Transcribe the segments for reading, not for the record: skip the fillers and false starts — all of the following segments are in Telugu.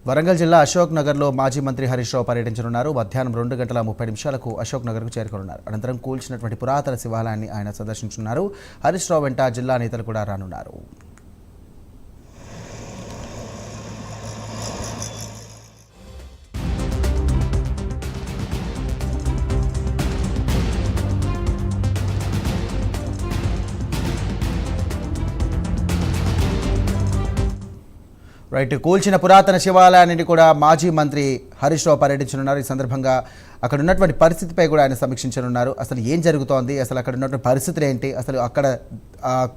వరంగల్ జిల్లా అశోక్ నగర్లో మాజీ మంత్రి హరీష్ రావు పర్యటించనున్నారు. మధ్యాహ్నం 2:30 అశోక్ నగర్కు చేరుకోనున్నారు. అనంతరం కూల్చినటువంటి పురాతన శివాలయాన్ని ఆయన సందర్శించనున్నారు. హరీష్ రావు వెంట జిల్లా నేతలు కూడా రానున్నారు. రైట్, కూల్చిన పురాతన శివాలయాన్ని కూడా మాజీ మంత్రి హరీష్ రావు పర్యటించనున్నారు. ఈ సందర్భంగా అక్కడ ఉన్నటువంటి పరిస్థితిపై కూడా ఆయన సమీక్షించనున్నారు. అసలు ఏం జరుగుతోంది, అసలు అక్కడ ఉన్నటువంటి పరిస్థితులు ఏంటి, అసలు అక్కడ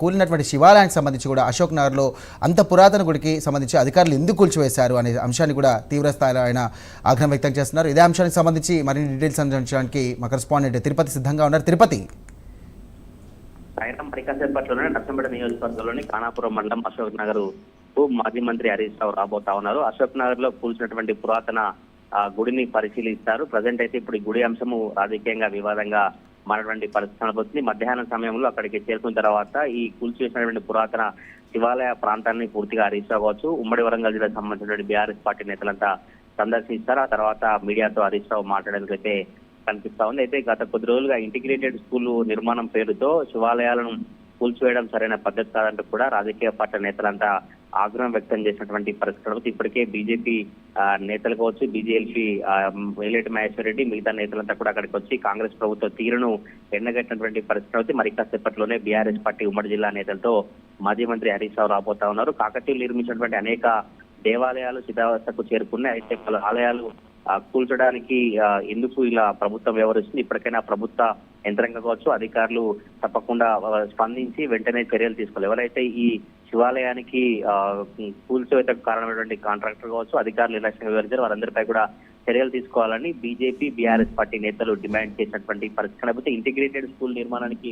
కూలినటువంటి శివాలయానికి సంబంధించి కూడా అశోక్ నగర్లో అంత పురాతన గుడికి సంబంధించి అధికారులు ఎందుకు కూల్చివేశారు అనే అంశాన్ని కూడా తీవ్రస్థాయిలో ఆయన ఆగ్రహం వ్యక్తం చేస్తున్నారు. ఇదే అంశానికి సంబంధించి మరిన్ని డీటెయిల్స్ అందించడానికి మా కరెస్పాండెంట్ తిరుపతి సిద్ధంగా ఉన్నారు. తిరుపతి, సాయంత్రం పరికాసేపట్లోనే నర్సంపేట నియోజకవర్గంలోని ఖానాపురం మండలం అశోక్ నగర్ మాజీ మంత్రి హరీష్ రావు రాబోతా ఉన్నారు. అశోక్ నగర్ లో కూల్చినటువంటి పురాతన గుడిని పరిశీలిస్తారు. ప్రజెంట్ అయితే ఇప్పుడు ఈ గుడి అంశము రాజకీయంగా వివాదంగా మారినటువంటి పరిస్థితి కనబడుతుంది. మధ్యాహ్నం సమయంలో అక్కడికి చేరుకున్న తర్వాత ఈ కూల్చివేసినటువంటి పురాతన శివాలయ ప్రాంతాన్ని పూర్తిగా హరీష్ రావు కావచ్చు, ఉమ్మడి వరంగల్ జిల్లాకు సంబంధించినటువంటి బీఆర్ఎస్ పార్టీ నేతలంతా సందర్శిస్తారు. ఆ తర్వాత మీడియాతో హరీష్ రావు మాట్లాడేందుకు అయితే కనిపిస్తా ఉంది. అయితే గత కొద్ది రోజులుగా ఇంటిగ్రేటెడ్ స్కూల్ నిర్మాణం పేరుతో శివాలయాలను కూల్చివేయడం సరైన పద్ధతి కాదంటూ కూడా రాజకీయ పార్టీ నేతలంతా ఆగ్రహం వ్యక్తం చేసినటువంటి పరిస్థితులు ఇప్పటికే బీజేపీ నేతలు కావచ్చు, బీజేపీ వేలేటి మహేశ్వర్ రెడ్డి మిగతా నేతలంతా కూడా అక్కడికి వచ్చి కాంగ్రెస్ ప్రభుత్వ తీరును ఎండగట్టినటువంటి పరిస్థితి మరి కాసేపట్లోనే బీఆర్ఎస్ పార్టీ ఉమ్మడి జిల్లా నేతలతో మాజీ మంత్రి హరీష్ రావు రాబోతా ఉన్నారు. కాకతీయులు నిర్మించినటువంటి అనేక దేవాలయాలు శిథిలావస్థకు చేరుకున్నాయి. అయితే పలు ఆలయాలు కూల్చడానికి ఎందుకు ఇలా ప్రభుత్వం వ్యవహరిస్తుంది? ఇప్పటికైనా ప్రభుత్వ యంత్రాంగం కావచ్చు, అధికారులు తప్పకుండా స్పందించి వెంటనే చర్యలు తీసుకోవాలి. ఎవరైతే ఈ శివాలయానికి కూల్చివేతకు కారణమైనటువంటి కాంట్రాక్టర్ కావచ్చు, అధికారులు నిర్లక్ష్యంగా వివరించారు, వారందరిపై కూడా చర్యలు తీసుకోవాలని బీజేపీ బీఆర్ఎస్ పార్టీ నేతలు డిమాండ్ చేసినటువంటి పరిస్థితి కనబడితే ఇంటిగ్రేటెడ్ స్కూల్ నిర్మాణానికి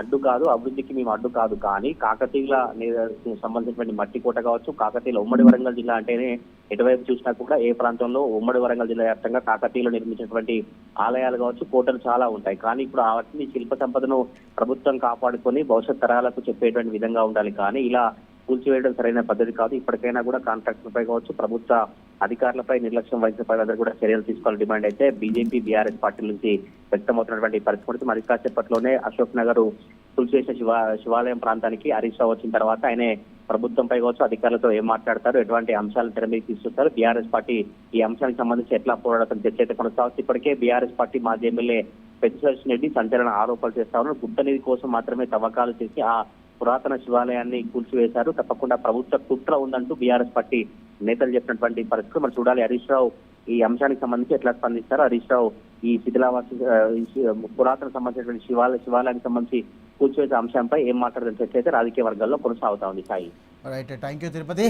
అడ్డు కాదు, అభివృద్ధికి మేము అడ్డు కాదు, కానీ కాకతీయుల సంబంధించినటువంటి మట్టి కోట కావచ్చు, కాకతీయుల ఉమ్మడి వరంగల్ జిల్లా అంటేనే ఎటువైపు చూసినా కూడా ఏ ప్రాంతంలో ఉమ్మడి వరంగల్ జిల్లా వ్యాప్తంగా కాకతీయులు నిర్మించినటువంటి ఆలయాలు కావచ్చు, కోటలు చాలా ఉంటాయి. కానీ ఇప్పుడు వాటిని శిల్ప సంపదను ప్రభుత్వం కాపాడుకొని భవిష్యత్ తరాలకు చెప్పేటువంటి విధంగా ఉండాలి. కానీ ఇలా కూల్చివేయడం సరైన పద్ధతి కాదు. ఇప్పటికైనా కూడా కాంట్రాక్టర్లపై కావచ్చు, ప్రభుత్వ అధికారులపై నిర్లక్ష్యం వహించే పై కూడా చర్యలు తీసుకోవాలని డిమాండ్ అయితే బీజేపీ బీఆర్ఎస్ పార్టీ నుంచి వ్యక్తమవుతున్నటువంటి పరిస్థితి. మరి కాసేపట్లోనే అశోక్ నగర్ కూల్చివేసిన శివాలయం ప్రాంతానికి హరీష్ రావు వచ్చిన తర్వాత ఆయనే ప్రభుత్వంపై కావచ్చు, అధికారులతో ఏం మాట్లాడతారు, ఎటువంటి అంశాలను తెర మీద తీసుకొస్తారు, బీఆర్ఎస్ పార్టీ ఈ అంశానికి సంబంధించి ఎట్లా పోరాడటం చర్చ అయితే కొనసాగుతుంది. ఇప్పటికే బీఆర్ఎస్ పార్టీ మాజీ ఎమ్మెల్యే పెద్దిశేష్ రెడ్డి సంచలన ఆరోపణలు చేస్తా ఉన్నారు. గుట్ట నిధి కోసం మాత్రమే తవ్వకాలు చేసి ఆ పురాతన శివాలయాన్ని కూల్చివేశారు, తప్పకుండా ప్రభుత్వ కుట్ర ఉందంటూ బీఆర్ఎస్ పార్టీ నేతలు చెప్పినటువంటి పరిస్థితులు మరి చూడాలి. హరీష్ రావు ఈ అంశానికి సంబంధించి ఎట్లా స్పందిస్తారు, హరీష్ రావు ఈ శిథిలావాసి పురాతన సంబంధించినటువంటి శివాలయానికి సంబంధించి కూల్చివేసే అంశంపై ఏం మాట్లాడదని చర్చ అయితే రాజకీయ వర్గాల్లో కొనసాగుతా ఉంది. Sai, right, thank you Tirupati.